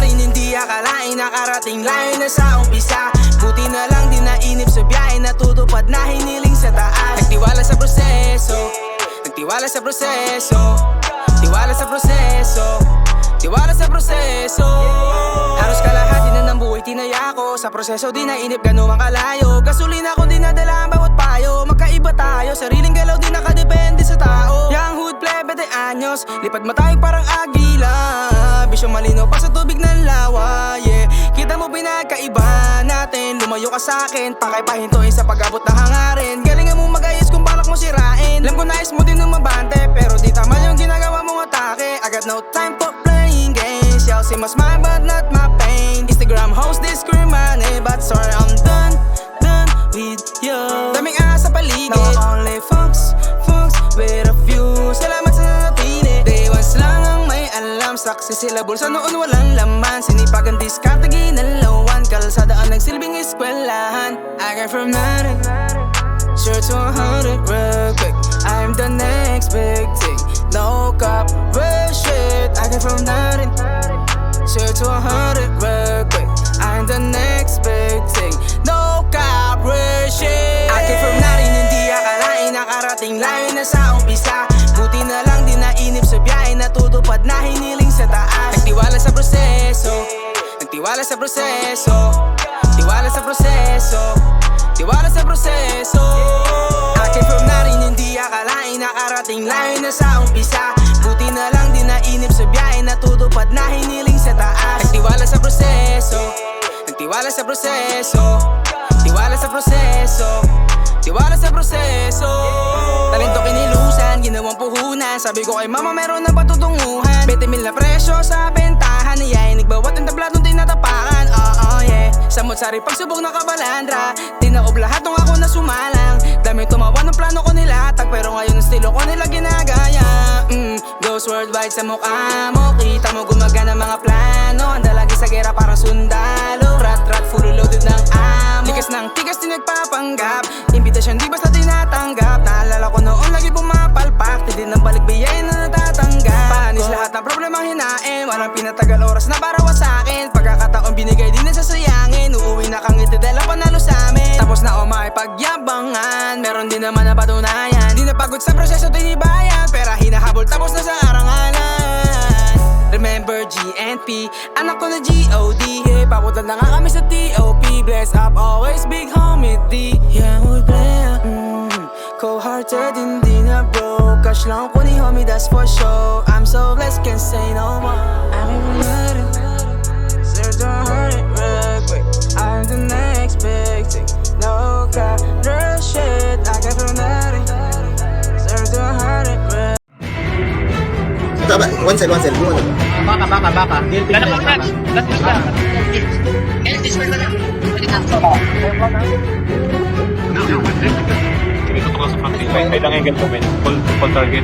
rin hindi akalain nakarating layo na sa umpisa. Buti na lang di nainip sa biyahe, natutupad na hiniling sa taas. Nagtiwala sa proseso, nagtiwala sa proseso, tiwala sa proseso, tiwala sa proseso. Halos kalahati na ng buhay tinaya ko sa proseso, di nainip gano'ng kalayo. Gasolina ko dinadala ang bawat payo. Magkaiba tayo, sariling galaw di nakadepende sa tao. Yang hood plebe de anyos, lipad matayog parang agila. Bisyong malino pa sa tubig ng lawa, yeah. Kita mo pinagkaiba natin, lumayo ka sa'kin, pakipahintuin sa pag-abot na hangarin. Galingan mo mag-ayos kung balak mo sirain. Alam ko nais mo din umabante, pero di tama yung ginagawa mong atake. I got no time for playing games. Y'all see my smile but not my pain. Instagram host discriminate, but sorry I'm done with you. Daming asa paligid, now I only fucks with a few. Salamat sa natili, day ones lang ang may alam. Saksi sila bulsa noon walang laman. Sinipag ang diskarte ginalawan, kalsada ang nagsilbing eskwelahan. I came from nothing, sure to 100 real quick. I'm the next big thing, no cop, real shit. I came from nothing, sure to 100 real quick. I'm the next big thing, no cop, real shit. I came from nothing, hindi akalain nakarating layo na sa umpisa. Buti na lang di nainip sa biyahe, natutupad na hiniling sa taas. Nagtiwala sa proseso, nagtiwala sa proseso, tiwala sa proseso, tiwala sa proseso. I came from nothing, hindi akalain nakarating layo na sa umpisa. Buti na lang di nainip sa biyahe, natutupad na hiniling sa taas. Nagtiwala sa proseso, nagtiwala sa proseso, tiwala sa proseso, tiwala sa proseso. Talento kinilusan, ginawang puhunan. Sabi ko kay mama meron ng patutunguhan. 20,000 na presyo sa bentahan. Iyayin nagbawat ng tablatong tinatapakan. Yeah. Samot sari pagsubok na kabalandra. Tinaob lahat nung ako na sumalang. Dami tumawa ng plano ko nilatag, pero ngayon ang estilo ko nila ginagaya. Goes worldwide sa mukha mo. Kita mo gumagana mga plano. Handa lagi sa gera parang sundalo. Rat full loaded ng amo. Tigas ng tigas di nagpapanggap. Imbitasyon di basta tinatanggap. Naalala ko noon lagi pumapalpak. Di din ang balik biyay na natatanggap. Panis lahat ng problemang hinain. Walang pinatagal oras na para wasakin. Pagkakataon binigay din na sasayangin. Uuwi na kang itidela panalo sa amin. Tapos na may pagyabangan. Meron din naman na patunayan. Di napagod sa proseso tinibayan. Pera hinahabol tapos na sa arangalan. Remember GNP, anak ko na G.O.D. Hey, papunta na nga kami sa T.O.P. Bless up always big homie D. Yeah, we play cold-hearted, hindi na broke. Cash lang ko ni homie, that's for sure. I'm so blessed, can't say no more. I'm even letting, sir, don't hurt it real quick. I'm the next big thing, no cap, real shit. I got from nothing, sir, don't hurt it real. Tama, one side, buwan. Baka. Ganap ang match. Last match lang. And this one na lang. Ito ko sa front line. May lang yung full target.